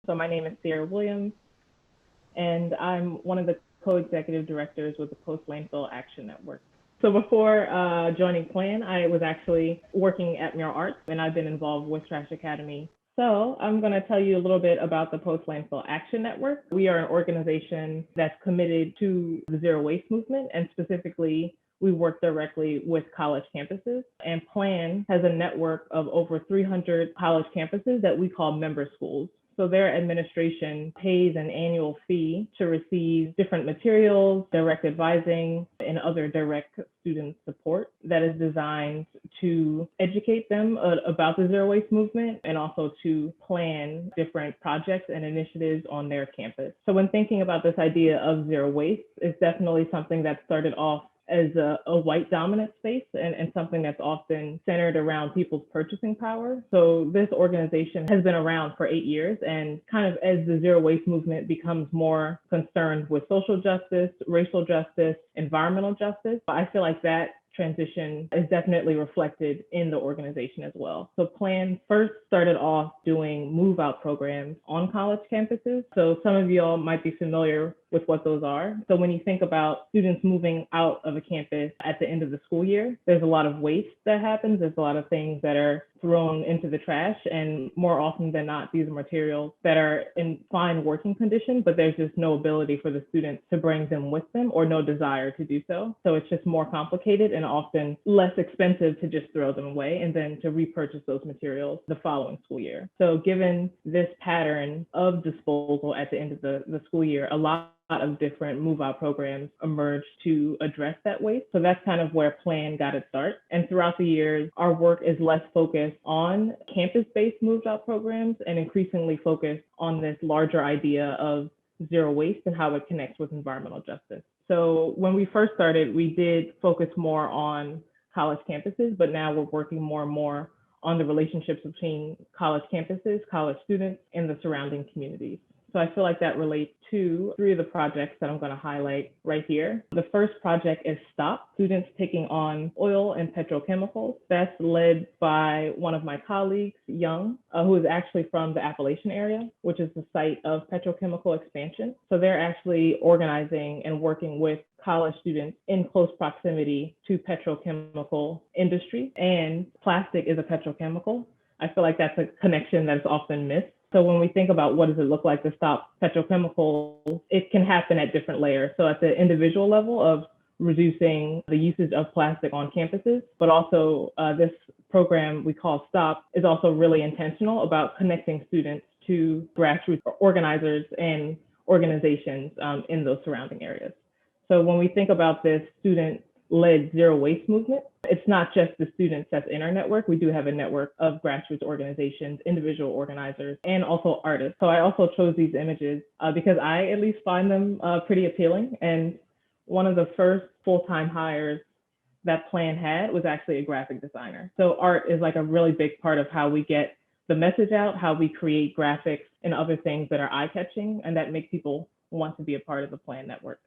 So my name is Ciara Williams, and I'm one of the co-executive directors with the Post-Landfill Action Network. So before joining Plan, I was actually working at Mural Arts, and I've been involved with Trash Academy. So I'm going to tell you a little bit about the Post-Landfill Action Network. We are an organization that's committed to the zero waste movement, and specifically, we work directly with college campuses. And Plan has a network of over 300 college campuses that we call member schools. So their administration pays an annual fee to receive different materials, direct advising, and other direct student support that is designed to educate them about the zero waste movement and also to plan different projects and initiatives on their campus. So when thinking about this idea of zero waste, it's definitely something that started off as a white dominant space and something that's often centered around people's purchasing power. So this organization has been around for 8 years, and kind of as the zero waste movement becomes more concerned with social justice, racial justice, environmental justice, I feel like that transition is definitely reflected in the organization as well. So Plan first started off doing move out programs on college campuses. So some of y'all might be familiar with what those are. So when you think about students moving out of a campus at the end of the school year, there's a lot of waste that happens. There's a lot of things that are thrown into the trash. And more often than not, these are materials that are in fine working condition, but there's just no ability for the students to bring them with them or no desire to do so. So it's just more complicated and often less expensive to just throw them away and then to repurchase those materials the following school year. So given this pattern of disposal at the end of the school year, a lot of different move out programs emerged to address that waste. So that's kind of where Plan got its start. And throughout the years, our work is less focused on campus-based move out programs and increasingly focused on this larger idea of zero waste and how it connects with environmental justice. So when we first started, we did focus more on college campuses, but now we're working more and more on the relationships between college campuses, college students, and the surrounding communities. So I feel like that relates to 3 of the projects that I'm going to highlight right here. The first project is Stop, students taking on oil and petrochemicals. That's led by one of my colleagues, Young, who is actually from the Appalachian area, which is the site of petrochemical expansion. So they're actually organizing and working with college students in close proximity to petrochemical industry, and plastic is a petrochemical. I feel like that's a connection that's often missed. So when we think about what does it look like to stop petrochemicals, it can happen at different layers. So at the individual level of reducing the usage of plastic on campuses, but also this program we call Stop is also really intentional about connecting students to grassroots organizers and organizations in those surrounding areas. So when we think about this student-led zero waste movement, it's not just the students that's in our network. We do have a network of grassroots organizations, individual organizers, and also artists. So I also chose these images because I at least find them pretty appealing. And one of the first full-time hires that Plan had was actually a graphic designer. So art is like a really big part of how we get the message out, how we create graphics and other things that are eye-catching and that make people want to be a part of the Plan network.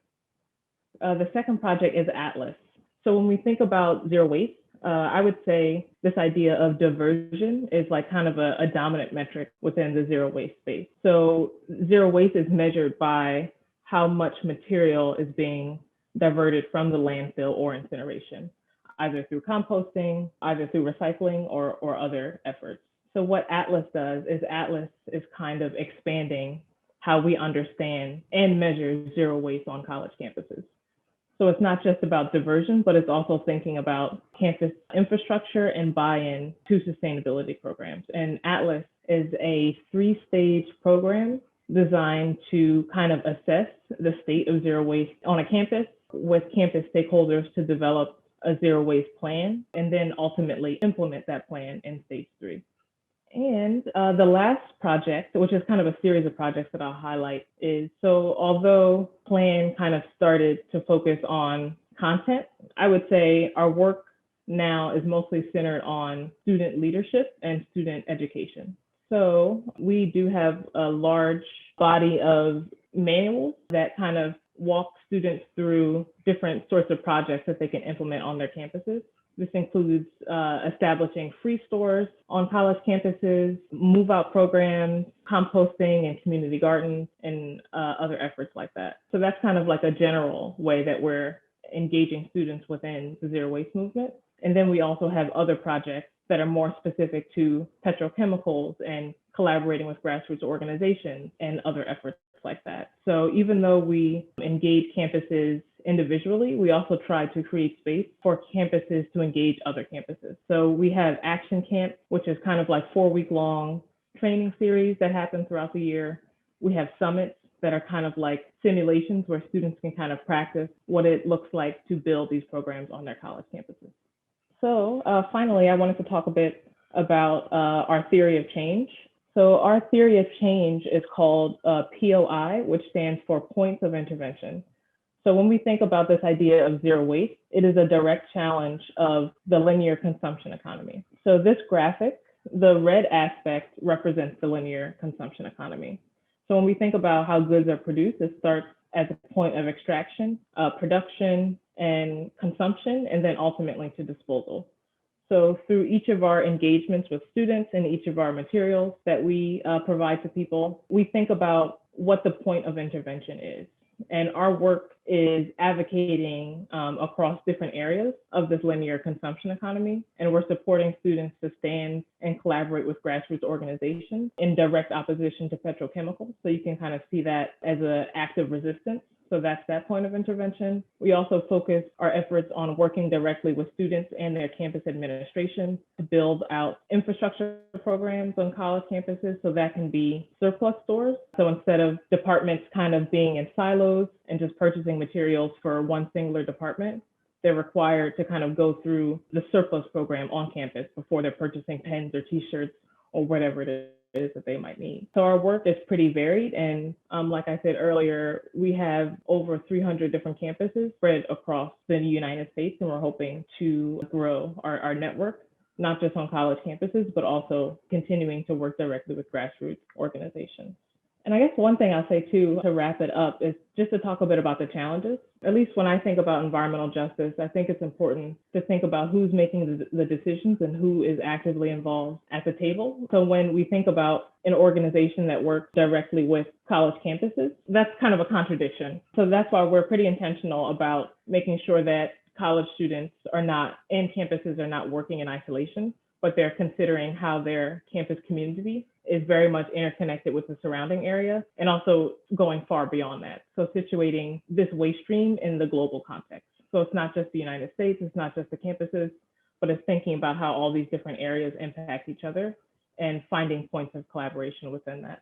The second project is Atlas. So when we think about zero waste, I would say this idea of diversion is like kind of a dominant metric within the zero waste space. So zero waste is measured by how much material is being diverted from the landfill or incineration, either through composting, either through recycling or other efforts. So what Atlas does is Atlas is kind of expanding how we understand and measure zero waste on college campuses. So it's not just about diversion, but it's also thinking about campus infrastructure and buy-in to sustainability programs. And Atlas is a 3-stage program designed to kind of assess the state of zero waste on a campus with campus stakeholders to develop a zero waste plan and then ultimately implement that plan in stage 3. And the last project, which is kind of a series of projects that I'll highlight, is so although Plan kind of started to focus on content, I would say our work now is mostly centered on student leadership and student education. So we do have a large body of manuals that kind of walk students through different sorts of projects that they can implement on their campuses. This includes establishing free stores on college campuses, move-out programs, composting and community gardens, and other efforts like that. So that's kind of like a general way that we're engaging students within the zero waste movement. And then we also have other projects that are more specific to petrochemicals and collaborating with grassroots organizations and other efforts like that. So even though we engage campuses individually, we also try to create space for campuses to engage other campuses. So we have Action Camp, which is kind of like 4-week-long training series that happen throughout the year. We have summits that are kind of like simulations where students can kind of practice what it looks like to build these programs on their college campuses. So finally, I wanted to talk a bit about our theory of change. So our theory of change is called POI, which stands for Points of Intervention. So when we think about this idea of zero waste, it is a direct challenge of the linear consumption economy. So this graphic, the red aspect represents the linear consumption economy. So when we think about how goods are produced, it starts at the point of extraction, production, and consumption, and then ultimately to disposal. So through each of our engagements with students and each of our materials that we provide to people, we think about what the point of intervention is. And our work is advocating across different areas of this linear consumption economy. And we're supporting students to stand and collaborate with grassroots organizations in direct opposition to petrochemicals. So you can kind of see that as an act of resistance. So that's that point of intervention. We also focus our efforts on working directly with students and their campus administration to build out infrastructure programs on college campuses. So that can be surplus stores. So instead of departments kind of being in silos and just purchasing materials for one singular department, they're required to kind of go through the surplus program on campus before they're purchasing pens or t-shirts or whatever it is that they might need. So our work is pretty varied. And like I said earlier, we have over 300 different campuses spread across the United States, and we're hoping to grow our network, not just on college campuses, but also continuing to work directly with grassroots organizations. And I guess one thing I'll say too, to wrap it up, is just to talk a bit about the challenges. At least when I think about environmental justice, I think it's important to think about who's making the decisions and who is actively involved at the table. So when we think about an organization that works directly with college campuses, that's kind of a contradiction. So that's why we're pretty intentional about making sure that college students are not, and campuses are not working in isolation, but they're considering how their campus community is very much interconnected with the surrounding area and also going far beyond that. So situating this waste stream in the global context. So it's not just the United States, it's not just the campuses, but it's thinking about how all these different areas impact each other and finding points of collaboration within that.